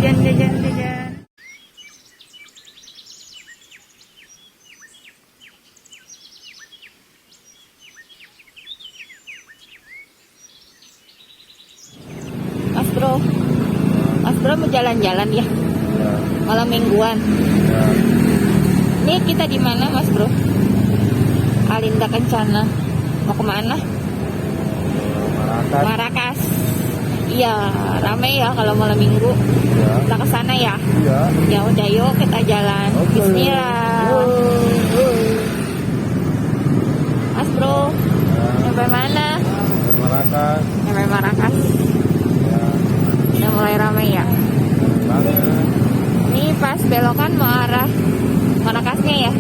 jajan. Mas Bro mau jalan-jalan ya? Malam mingguan. Ini kita di mana, Mas Bro? Alinda Kencana. Mau kemana? Marakas. Iya, rame ya kalau malam minggu. Kita ke sana ya. Ya udah, yuk kita jalan. Bismillah. Mas Bro, sampai mana? Marakas. Sampai Marakas. Udah mulai ramai ya. Ini pas belokan mau arah Marakasnya ya.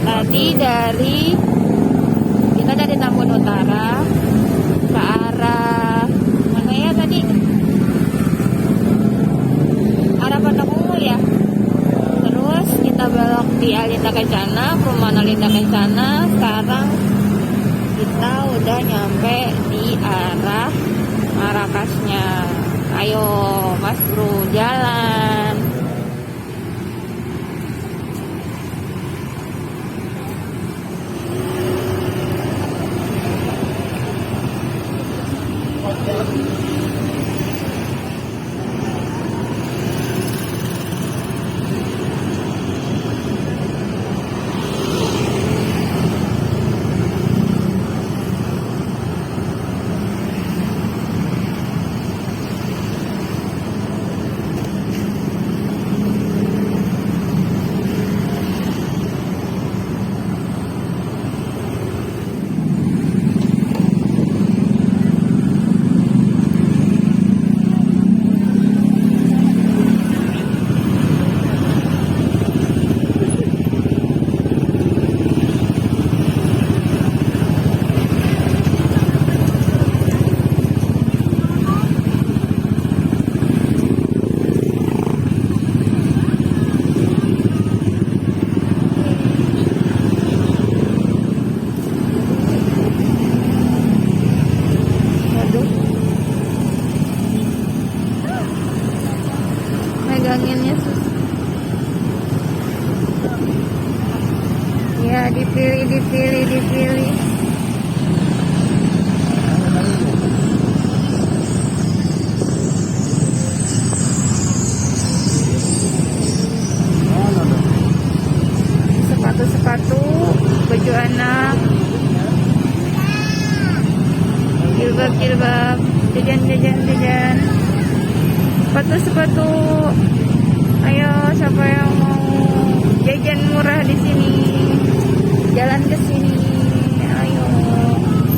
Tadi kita dari Tambun Utara ke arah mana ya tadi? Arah Pondok Ungu ya. Terus kita belok di Alinda Kencana, perumahan Alinda Kencana. Sekarang kita udah nyampe di arah Marakasnya. Ayo Mas Bro, jalan. Meganginnya susah. Ya, dipilih. Sepatu, baju anak, jilbab, jajan. Sepatu. Ayo, siapa yang mau jajan murah di sini? Jalan ke sini. Ayo.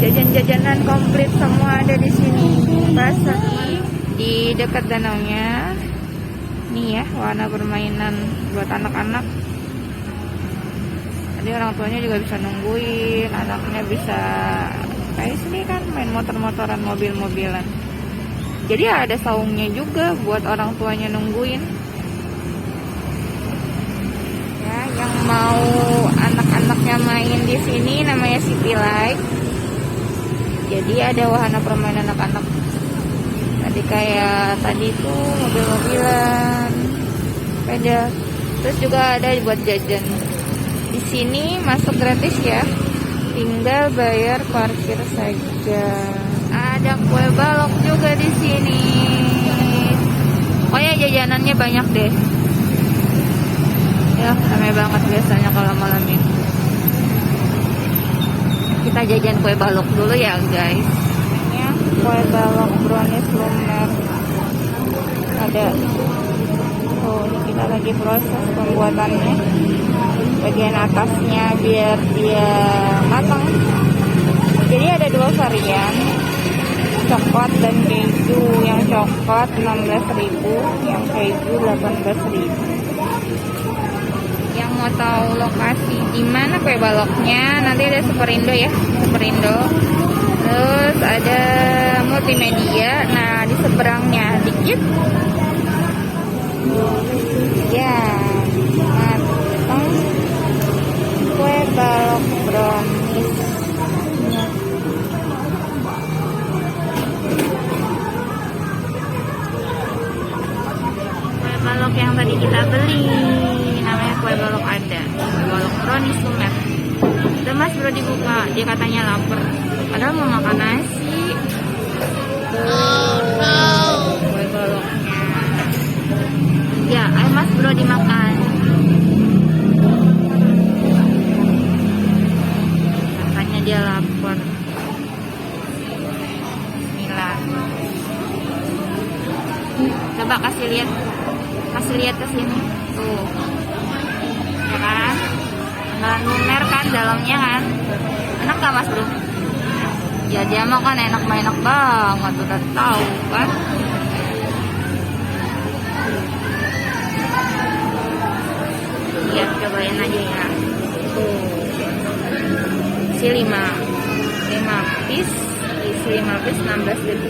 Jajan-jajanan komplit semua ada di sini. Pasar di dekat danaunya. Nih ya, warna permainan buat anak-anak. Jadi orang tuanya juga bisa nungguin, anaknya bisa kayak sini kan main motor-motoran, mobil-mobilan. Jadi ada saungnya juga buat orang tuanya nungguin. Ya, yang mau anak-anaknya main di sini namanya City Light. Jadi ada wahana permainan anak-anak. Tadi kayak tadi tuh mobil-mobilan, sepeda. Terus juga ada buat jajan. Di sini masuk gratis ya. Tinggal bayar parkir saja. Ada kue balok juga di sini. Oh ya, jajanannya banyak deh. Ya, ramai banget biasanya kalau malam ini. Kita jajan kue balok dulu ya, guys. Ya, kue balok brownies lumer. Ada. Oh, ini kita lagi proses pembuatannya. Bagian atasnya biar dia matang. Jadi ada dua varian, coklat dan keju. Yang coklat 16.000, yang keju 18.000. Yang mau tahu lokasi di mana kue baloknya, nanti ada Superindo ya, Superindo. Terus ada multimedia. Nah, di seberangnya dikit. Ya, matang kue balok brownies. baru dibuka. Dia katanya lapar. Padahal mau makan nasi. Kue goloknya. Ya, ayo Mas Bro dimakan. Katanya dia lapar. Bismillah. Coba kasih lihat ke sini. Tuh. Ya kan? Nggak lumer kan dalamnya kan? Enak gak Mas Bro? Ya dia mah kan enak banget, udah tahu kan? Lihat, cobain aja ya. Tuh. Isi 5 piece, isi 5 piece 16 ribu.